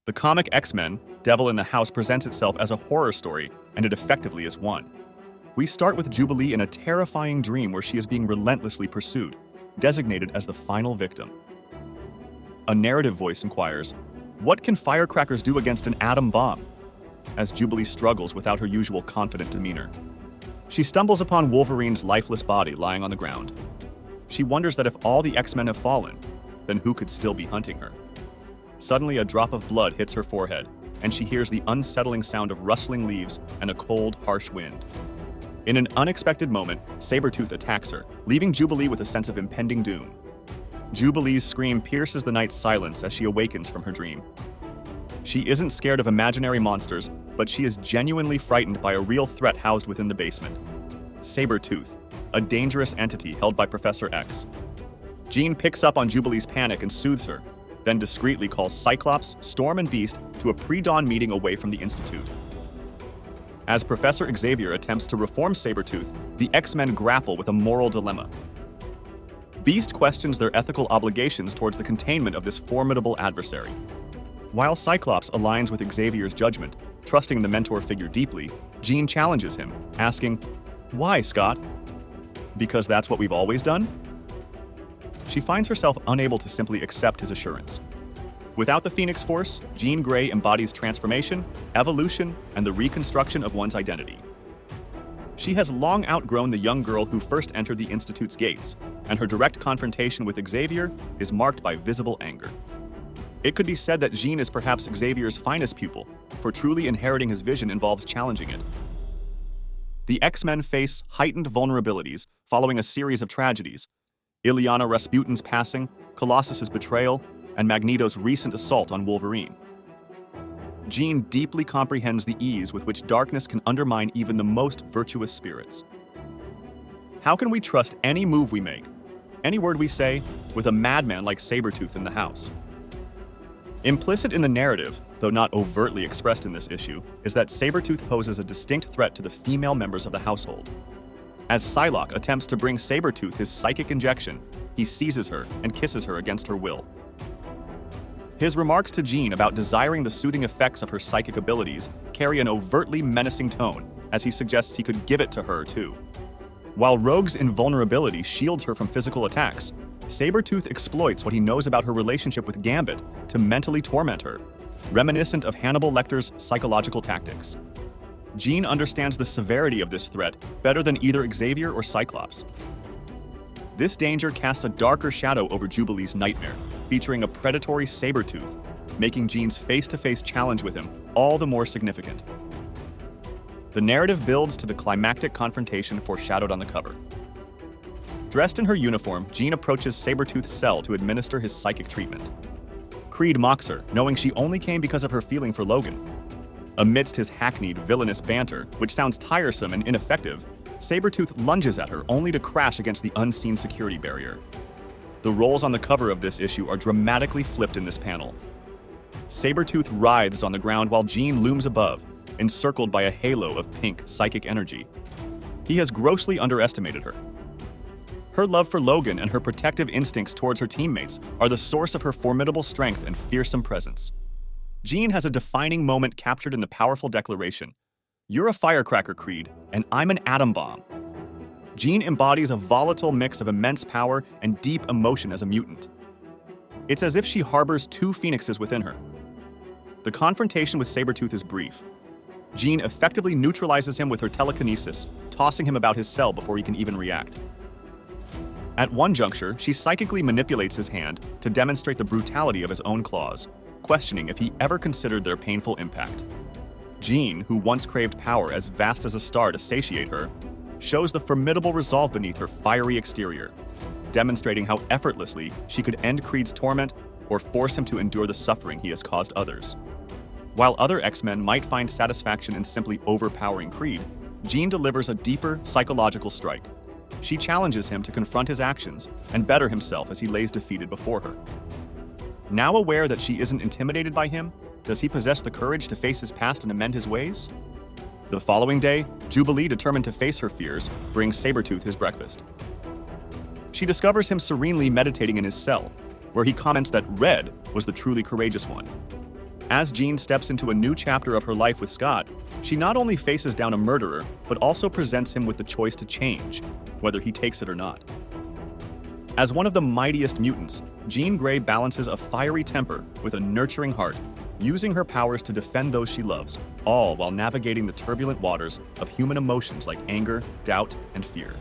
The comic X-Men, Devil in the House presents itself as a horror story, and it effectively is one. We start with Jubilee in a terrifying dream where she is being relentlessly pursued, designated as the final victim. A narrative voice inquires, "What can firecrackers do against an atom bomb?" as Jubilee struggles without her usual confident demeanor. She stumbles upon Wolverine's lifeless body lying on the ground. She wonders that if all the X-Men have fallen, then who could still be hunting her? Suddenly, a drop of blood hits her forehead, and she hears the unsettling sound of rustling leaves and a cold, harsh wind. In an unexpected moment, Sabretooth attacks her, leaving Jubilee with a sense of impending doom. Jubilee's scream pierces the night's silence as she awakens from her dream. She isn't scared of imaginary monsters, but she is genuinely frightened by a real threat housed within the basement. Sabretooth, a dangerous entity held by Professor X. Jean picks up on Jubilee's panic and soothes her, then discreetly calls Cyclops, Storm, and Beast to a pre-dawn meeting away from the Institute. As Professor Xavier attempts to reform Sabretooth, the X-Men grapple with a moral dilemma. Beast questions their ethical obligations towards the containment of this formidable adversary. While Cyclops aligns with Xavier's judgment, trusting the mentor figure deeply, Jean challenges him, asking, "Why, Scott? Because that's what we've always done?" She finds herself unable to simply accept his assurance. Without the Phoenix Force, Jean Grey embodies transformation, evolution, and the reconstruction of one's identity. She has long outgrown the young girl who first entered the Institute's gates, and her direct confrontation with Xavier is marked by visible anger. It could be said that Jean is perhaps Xavier's finest pupil, for truly inheriting his vision involves challenging it. The X-Men face heightened vulnerabilities following a series of tragedies: Illyana Rasputin's passing, Colossus's betrayal, and Magneto's recent assault on Wolverine. Jean deeply comprehends the ease with which darkness can undermine even the most virtuous spirits. How can we trust any move we make, any word we say, with a madman like Sabretooth in the house? Implicit in the narrative, though not overtly expressed in this issue, is that Sabretooth poses a distinct threat to the female members of the household. As Psylocke attempts to bring Sabretooth his psychic injection, he seizes her and kisses her against her will. His remarks to Jean about desiring the soothing effects of her psychic abilities carry an overtly menacing tone, as he suggests he could give it to her too. While Rogue's invulnerability shields her from physical attacks, Sabretooth exploits what he knows about her relationship with Gambit to mentally torment her, reminiscent of Hannibal Lecter's psychological tactics. Jean understands the severity of this threat better than either Xavier or Cyclops. This danger casts a darker shadow over Jubilee's nightmare, featuring a predatory Sabretooth, making Jean's face-to-face challenge with him all the more significant. The narrative builds to the climactic confrontation foreshadowed on the cover. Dressed in her uniform, Jean approaches Sabretooth's cell to administer his psychic treatment. Creed mocks her, knowing she only came because of her feeling for Logan. Amidst his hackneyed, villainous banter, which sounds tiresome and ineffective, Sabretooth lunges at her only to crash against the unseen security barrier. The roles on the cover of this issue are dramatically flipped in this panel. Sabretooth writhes on the ground while Jean looms above, encircled by a halo of pink psychic energy. He has grossly underestimated her. Her love for Logan and her protective instincts towards her teammates are the source of her formidable strength and fearsome presence. Jean has a defining moment captured in the powerful declaration, "You're a firecracker, Creed, and I'm an atom bomb." Jean embodies a volatile mix of immense power and deep emotion as a mutant. It's as if she harbors two phoenixes within her. The confrontation with Sabretooth is brief. Jean effectively neutralizes him with her telekinesis, tossing him about his cell before he can even react. At one juncture, she psychically manipulates his hand to demonstrate the brutality of his own claws, questioning if he ever considered their painful impact. Jean, who once craved power as vast as a star to satiate her, shows the formidable resolve beneath her fiery exterior, demonstrating how effortlessly she could end Creed's torment or force him to endure the suffering he has caused others. While other X-Men might find satisfaction in simply overpowering Creed, Jean delivers a deeper psychological strike. She challenges him to confront his actions and better himself as he lays defeated before her. Now aware that she isn't intimidated by him, does he possess the courage to face his past and amend his ways? The following day, Jubilee, determined to face her fears, brings Sabretooth his breakfast. She discovers him serenely meditating in his cell, where he comments that Red was the truly courageous one. As Jean steps into a new chapter of her life with Scott, she not only faces down a murderer, but also presents him with the choice to change, whether he takes it or not. As one of the mightiest mutants, Jean Grey balances a fiery temper with a nurturing heart, using her powers to defend those she loves, all while navigating the turbulent waters of human emotions like anger, doubt, and fear.